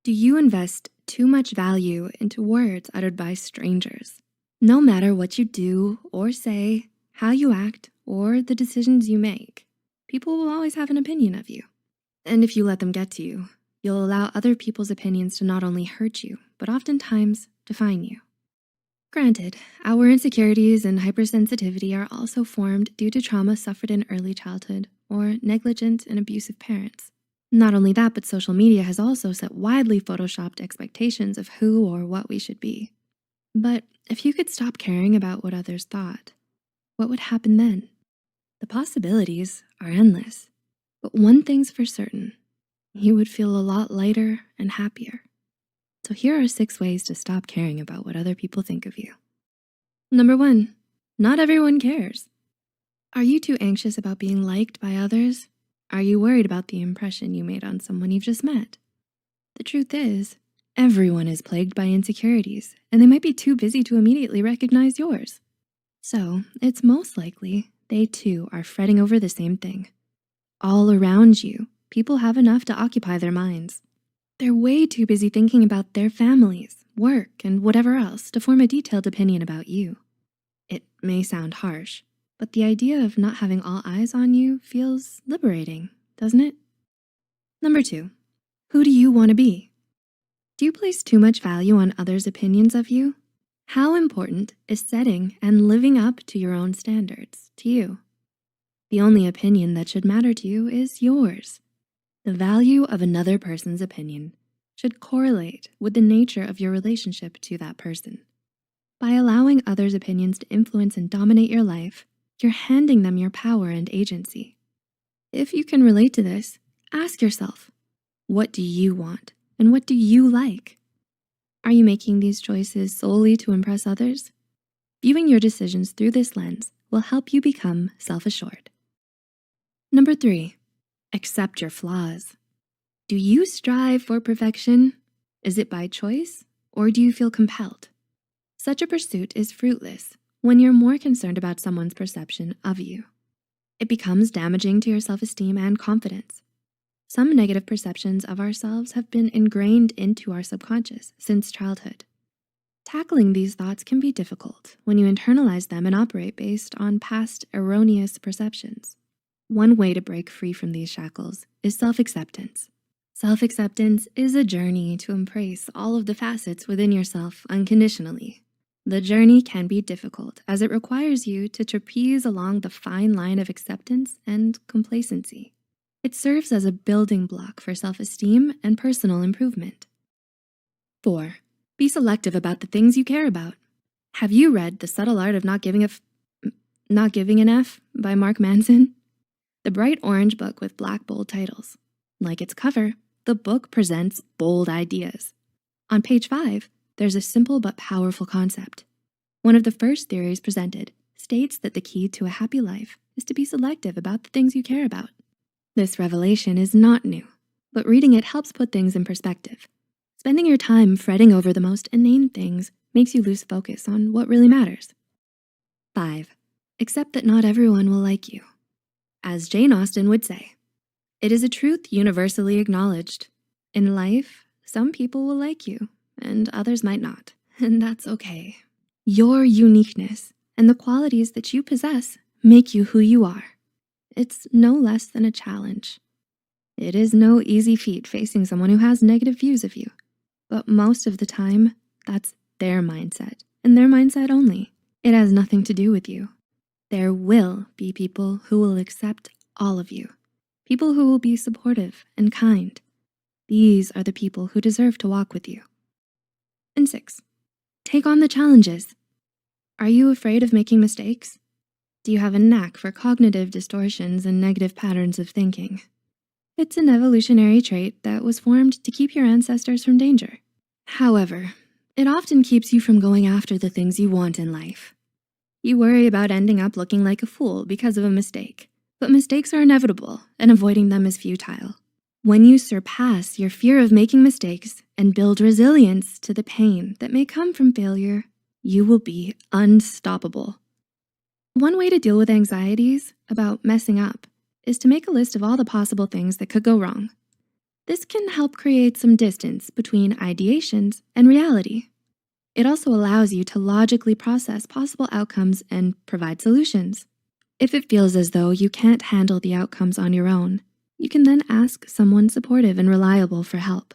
Do you invest too much value into words uttered by strangers? No matter what you do or say, how you act, or the decisions you make, people will always have an opinion of you. And if you let them get to you, you'll allow other people's opinions to not only hurt you, but oftentimes define you. Granted, our insecurities and hypersensitivity are also formed due to trauma suffered in early childhood or negligent and abusive parents. Not only that, but social media has also set widely photoshopped expectations of who or what we should be. But if you could stop caring about what others thought, what would happen then? The possibilities are endless, but one thing's for certain, you would feel a lot lighter and happier. So here are 6 ways to stop caring about what other people think of you. Number 1, not everyone cares. Are you too anxious about being liked by others? Are you worried about the impression you made on someone you've just met? The truth is, everyone is plagued by insecurities, and they might be too busy to immediately recognize yours. So it's most likely they too are fretting over the same thing. All around you, people have enough to occupy their minds. They're way too busy thinking about their families, work, and whatever else to form a detailed opinion about you. It may sound harsh, but the idea of not having all eyes on you feels liberating, doesn't it? Number 2, who do you want to be? Do you place too much value on others' opinions of you? How important is setting and living up to your own standards to you? The only opinion that should matter to you is yours. The value of another person's opinion should correlate with the nature of your relationship to that person. By allowing others' opinions to influence and dominate your life, you're handing them your power and agency. If you can relate to this, ask yourself, what do you want and what do you like? Are you making these choices solely to impress others? Viewing your decisions through this lens will help you become self-assured. Number 3, accept your flaws. Do you strive for perfection? Is it by choice or do you feel compelled? Such a pursuit is fruitless when you're more concerned about someone's perception of you. It becomes damaging to your self-esteem and confidence. Some negative perceptions of ourselves have been ingrained into our subconscious since childhood. Tackling these thoughts can be difficult when you internalize them and operate based on past erroneous perceptions. One way to break free from these shackles is self-acceptance. Self-acceptance is a journey to embrace all of the facets within yourself unconditionally. The journey can be difficult as it requires you to trapeze along the fine line of acceptance and complacency. It serves as a building block for self-esteem and personal improvement. 4, be selective about the things you care about. Have you read The Subtle Art of Not Giving an F by Mark Manson? The bright orange book with black bold titles. Like its cover, the book presents bold ideas. On page 5, there's a simple but powerful concept. One of the first theories presented states that the key to a happy life is to be selective about the things you care about. This revelation is not new, but reading it helps put things in perspective. Spending your time fretting over the most inane things makes you lose focus on what really matters. 5, accept that not everyone will like you. As Jane Austen would say, it is a truth universally acknowledged. In life, some people will like you and others might not, and that's okay. Your uniqueness and the qualities that you possess make you who you are. It's no less than a challenge. It is no easy feat facing someone who has negative views of you, but most of the time, that's their mindset and their mindset only. It has nothing to do with you. There will be people who will accept all of you, people who will be supportive and kind. These are the people who deserve to walk with you. And 6, take on the challenges. Are you afraid of making mistakes? Do you have a knack for cognitive distortions and negative patterns of thinking? It's an evolutionary trait that was formed to keep your ancestors from danger. However, it often keeps you from going after the things you want in life. You worry about ending up looking like a fool because of a mistake, but mistakes are inevitable and avoiding them is futile. When you surpass your fear of making mistakes and build resilience to the pain that may come from failure, you will be unstoppable. One way to deal with anxieties about messing up is to make a list of all the possible things that could go wrong. This can help create some distance between ideations and reality. It also allows you to logically process possible outcomes and provide solutions. If it feels as though you can't handle the outcomes on your own, you can then ask someone supportive and reliable for help.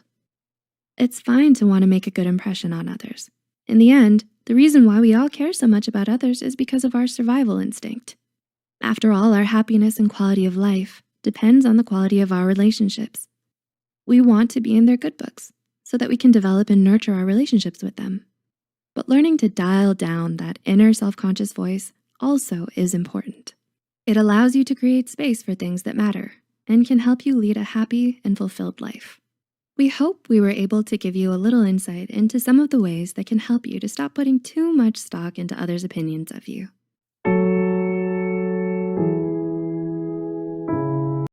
It's fine to want to make a good impression on others. In the end, the reason why we all care so much about others is because of our survival instinct. After all, our happiness and quality of life depends on the quality of our relationships. We want to be in their good books so that we can develop and nurture our relationships with them. But learning to dial down that inner self-conscious voice also is important. It allows you to create space for things that matter and can help you lead a happy and fulfilled life. We hope we were able to give you a little insight into some of the ways that can help you to stop putting too much stock into others' opinions of you.